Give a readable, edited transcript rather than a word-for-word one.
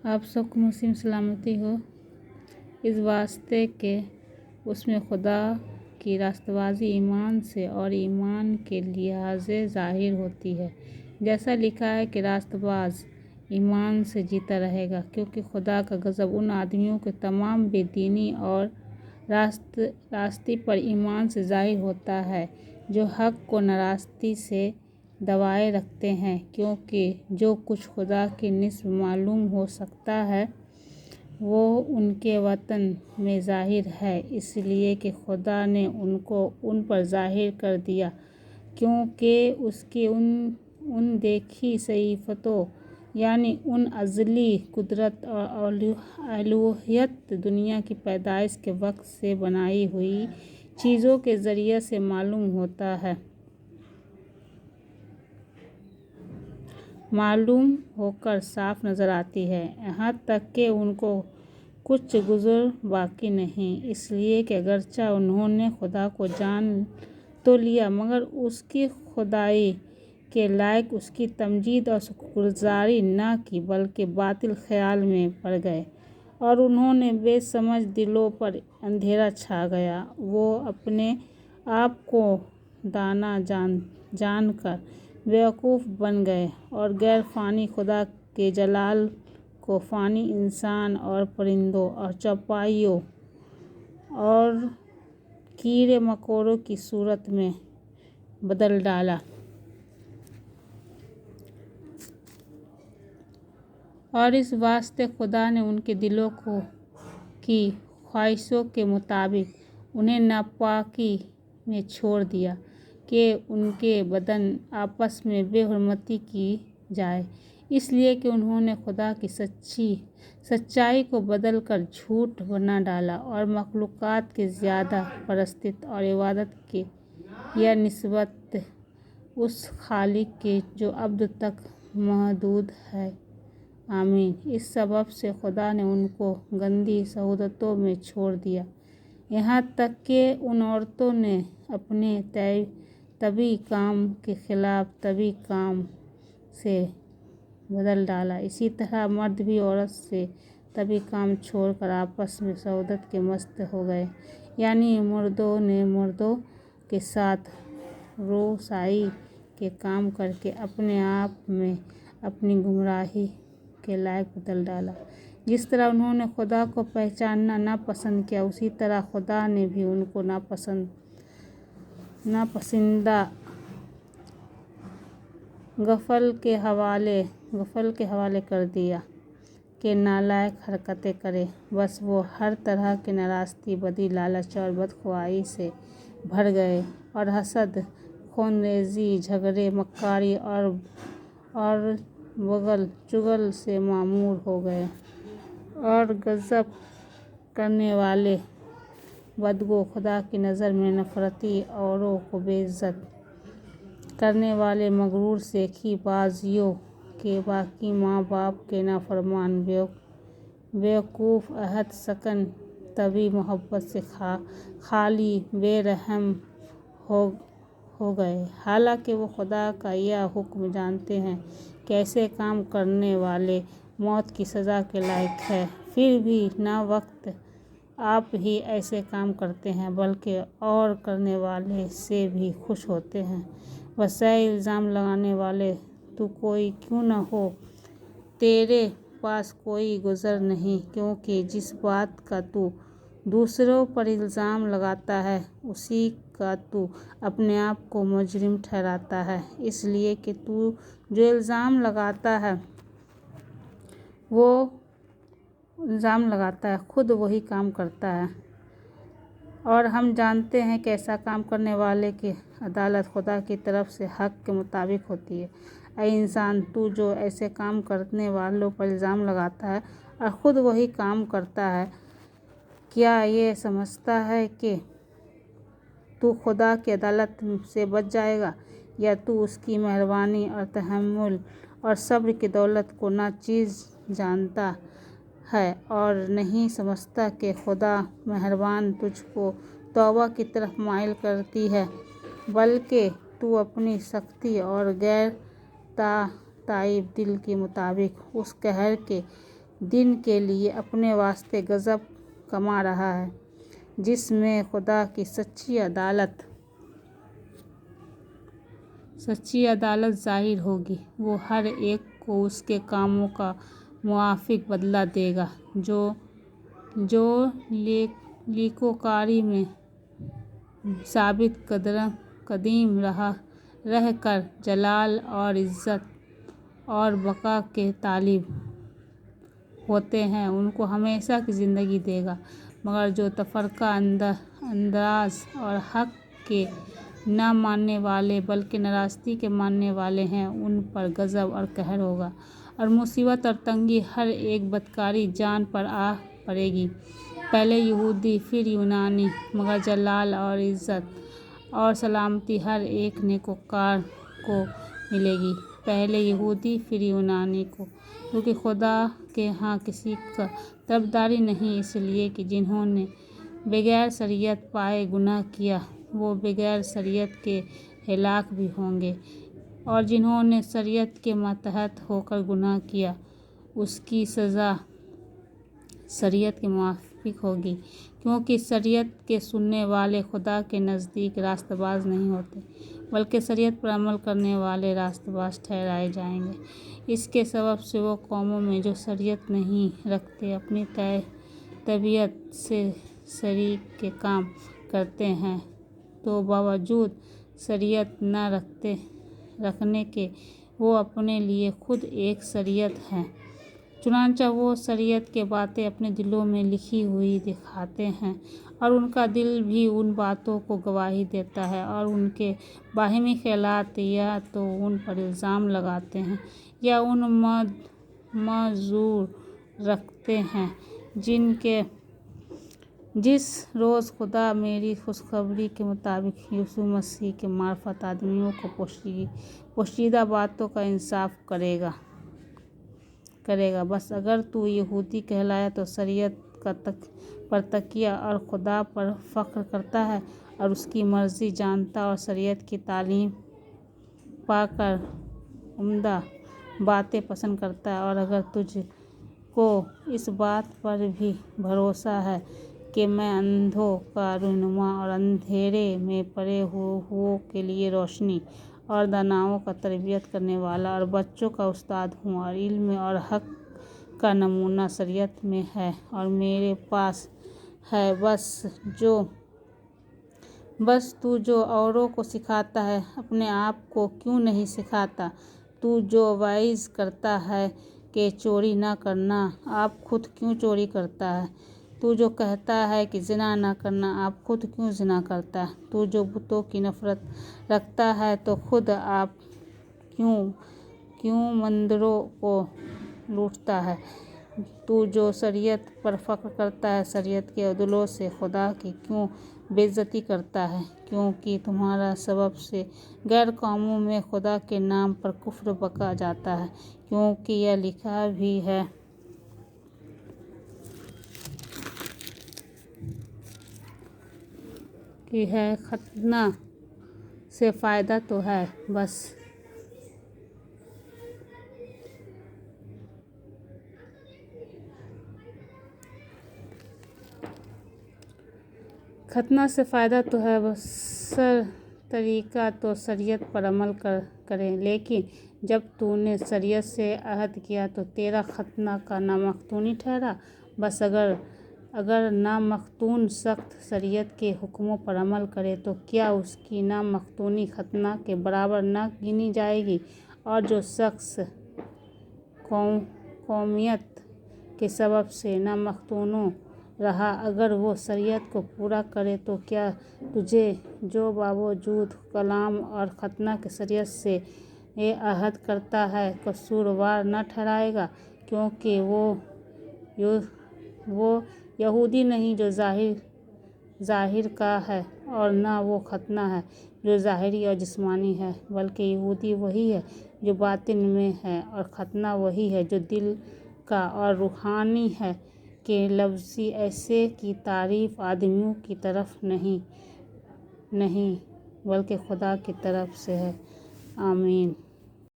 آپ سب کو مسلم سلامتی ہو، اس واسطے کہ اس میں خدا کی راست بازی ایمان سے اور ایمان کے لحاظ سے ظاہر ہوتی ہے۔ جیسا لکھا ہے کہ راست باز ایمان سے جیتا رہے گا، کیونکہ خدا کا غضب ان آدمیوں کے تمام بے دینی اور راستی پر ایمان سے ظاہر ہوتا ہے جو حق کو ناراستی سے دبائے رکھتے ہیں، کیونکہ جو کچھ خدا کی نسبت معلوم ہو سکتا ہے وہ ان کے وطن میں ظاہر ہے، اس لیے کہ خدا نے ان کو ان پر ظاہر کر دیا، کیونکہ اس کی ان دیکھی صفتوں یعنی ان ازلی قدرت اور الوہیت دنیا کی پیدائش کے وقت سے بنائی ہوئی چیزوں کے ذریعے سے معلوم ہو کر صاف نظر آتی ہے، یہاں تک کہ ان کو کچھ گزر باقی نہیں، اس لیے کہ اگرچہ انہوں نے خدا کو جان تو لیا مگر اس کی خدائی کے لائق اس کی تمجید اور شکرگزاری نہ کی، بلکہ باطل خیال میں پڑ گئے اور انہوں نے بے سمجھ دلوں پر اندھیرا چھا گیا، وہ اپنے آپ کو دانا جان کر بیوقوف بن گئے اور غیر فانی خدا کے جلال کو فانی انسان اور پرندوں اور چوپائیوں اور کیڑے مکوڑوں کی صورت میں بدل ڈالا۔ اور اس واسطے خدا نے ان کے دلوں کی خواہشوں کے مطابق انہیں ناپاکی میں چھوڑ دیا کہ ان کے بدن آپس میں بے حرمتی کی جائیں، اس لیے کہ انہوں نے خدا کی سچائی کو بدل کر جھوٹ بنا ڈالا اور مخلوقات کی زیادہ پرستی اور عبادت کیا نسبت اس خالق کے جو ابد تک محدود ہے۔ آمین۔ اس سبب سے خدا نے ان کو گندی صحبتوں میں چھوڑ دیا، یہاں تک کہ ان عورتوں نے اپنے طبعی کام کے خلاف طبعی کام سے بدل ڈالا، اسی طرح مرد بھی عورت سے طبعی کام چھوڑ کر آپس میں صحبت کے مست ہو گئے، یعنی مردوں نے مردوں کے ساتھ رؤسائی کے کام کرکے اپنے آپ میں اپنی گمراہی کے لائق بدل ڈالا۔ جس طرح انہوں نے خدا کو پہچاننا ناپسند کیا، اسی طرح خدا نے بھی ان کو ناپسندیدہ غفل کے حوالے کر دیا کہ نالائق حرکتیں کریں، بس وہ ہر طرح کی ناراستی، بدی، لالچ اور بدخواہی سے بھر گئے اور حسد، خون ریزی، جھگڑے، مکاری اور بغل چغل سے معمور ہو گئے اور غضب کرنے والے، بدگو، خدا کی نظر میں نفرتی، اوروں کو بے عزت کرنے والے، مغرور، شیخی بازیوں کے باقی، ماں باپ کے نافرمان، بیوقوف، عہد شکن، طبعی محبت سے خالی، بے رحم ہو گئے، حالانکہ وہ خدا کا یہ حکم جانتے ہیں کہ ایسے کام کرنے والے موت کی سزا کے لائق ہیں، پھر بھی نہ فقط آپ ہی ایسے کام کرتے ہیں بلکہ اور کرنے والے سے بھی خوش ہوتے ہیں۔ بس اے الزام لگانے والے، تو کوئی کیوں نہ ہو، تیرے پاس کوئی عذر نہیں، کیونکہ جس بات کا تو دوسروں پر الزام لگاتا ہے اسی کا تو اپنے آپ کو مجرم ٹھہراتا ہے، اس لیے کہ تو جو الزام لگاتا ہے خود وہی کام کرتا ہے، اور ہم جانتے ہیں کہ ایسا کام کرنے والے کی عدالت خدا کی طرف سے حق کے مطابق ہوتی ہے۔ اے انسان، تو جو ایسے کام کرنے والوں پر الزام لگاتا ہے اور خود وہی کام کرتا ہے، کیا یہ سمجھتا ہے کہ تو خدا کی عدالت سے بچ جائے گا، یا تو اس کی مہربانی اور تحمل اور صبر کی دولت کو ناچیز جانتا ہے اور نہیں سمجھتا کہ خدا مہربانی تجھ کو توبہ کی طرف مائل کرتی ہے، بلکہ تو اپنی سختی اور غیر تائب دل کے مطابق اس قہر کے دن کے لیے اپنے واسطے غضب کما رہا ہے، جس میں خدا کی سچی عدالت ظاہر ہوگی۔ وہ ہر ایک کو اس کے کاموں کا موافق بدلہ دے گا۔ جو نیکوکاری میں ثابت قدم رہ کر جلال اور عزت اور بقا کے طالب ہوتے ہیں، ان کو ہمیشہ کی زندگی دے گا، مگر جو تفرقہ انداز اور حق کے نہ ماننے والے بلکہ ناراستی کے ماننے والے ہیں، ان پر غضب اور قہر ہوگا، اور مصیبت اور تنگی ہر ایک بدکاری جان پر آ پڑے گی، پہلے یہودی پھر یونانی، مگر جلال اور عزت اور سلامتی ہر ایک نیکوکار کو ملے گی، پہلے یہودی پھر یونانی کو، کیونکہ خدا کے ہاں کسی کا طرفداری نہیں، اس لیے کہ جنہوں نے بغیر شریعت پائے گناہ کیا وہ بغیر شریعت کے ہلاک بھی ہوں گے، اور جنہوں نے شریعت کے ماتحت ہو کر گناہ کیا اس کی سزا شریعت کے موافق ہوگی، کیونکہ شریعت کے سننے والے خدا کے نزدیک راستہ باز نہیں ہوتے، بلکہ شریعت پر عمل کرنے والے راستہ باز ٹھہرائے جائیں گے۔ اس کے سبب سے وہ قوموں میں جو شریعت نہیں رکھتے اپنی طبیعت سے شریعت کے کام کرتے ہیں، تو باوجود شریعت نہ رکھنے کے وہ اپنے لیے خود ایک شریعت ہیں، چنانچہ وہ شریعت کی باتیں اپنے دلوں میں لکھی ہوئی دکھاتے ہیں، اور ان کا دل بھی ان باتوں کو گواہی دیتا ہے، اور ان کے باہمی خیالات یا تو ان پر الزام لگاتے ہیں یا ان معذور رکھتے ہیں جس روز خدا میری خوشخبری کے مطابق یسوع مسیح کے معرفت آدمیوں کو پوشیدہ باتوں کا انصاف کرے گا۔ بس اگر تو یہودی کہلائے تو شریعت پر تکیہ اور خدا پر فخر کرتا ہے اور اس کی مرضی جانتا اور شریعت کی تعلیم پا کر عمدہ باتیں پسند کرتا ہے، اور اگر تجھ کو اس بات پر بھی بھروسہ ہے کہ میں اندھوں کا رہنما اور اندھیرے میں پڑے ہوئوں کے لیے روشنی اور داناؤں کا تربیت کرنے والا اور بچوں کا استاد ہوں، اور علم اور حق کا نمونہ شریعت میں ہے اور میرے پاس ہے، بس تو جو اوروں کو سکھاتا ہے اپنے آپ کو کیوں نہیں سکھاتا؟ تو جو وعظ کرتا ہے کہ چوری نہ کرنا، آپ خود کیوں چوری کرتا ہے؟ تو جو کہتا ہے کہ زنا نہ کرنا، آپ خود کیوں زنا کرتا ہے؟ تو جو بتوں کی نفرت رکھتا ہے تو خود آپ کیوں مندروں کو لوٹتا ہے؟ تو جو شریعت پر فخر کرتا ہے، شریعت کے عدلوں سے خدا کی کیوں بے عزتی کرتا ہے؟ کیونکہ تمہارا سبب سے غیر قوموں میں خدا کے نام پر کفر بکا جاتا ہے، کیونکہ یہ لکھا بھی ہے کہ ختنہ سے فائدہ تو ہے بس طریقہ تو شریعت پر عمل کرے، لیکن جب تو نے شریعت سے عہد کیا تو تیرا ختنہ کا نامختونی ٹھہرا۔ بس اگر نامختون شخص شریعت کے حکموں پر عمل کرے تو کیا اس کی نامختونی ختنہ کے برابر نہ گنی جائے گی؟ اور جو شخص قومیت کے سبب سے نامختون رہا، اگر وہ شریعت کو پورا کرے تو کیا تجھے، جو باوجود کلام اور ختنہ کے شریعت سے عہد کرتا ہے، قصوروار نہ ٹھہرائے گا؟ کیونکہ وہ یہودی نہیں جو ظاہر کا ہے، اور نہ وہ ختنہ ہے جو ظاہری اور جسمانی ہے، بلکہ یہودی وہی ہے جو باطن میں ہے، اور ختنہ وہی ہے جو دل کا اور روحانی ہے، کہ لفظی ایسے کی تعریف آدمیوں کی طرف نہیں بلکہ خدا کی طرف سے ہے۔ آمین۔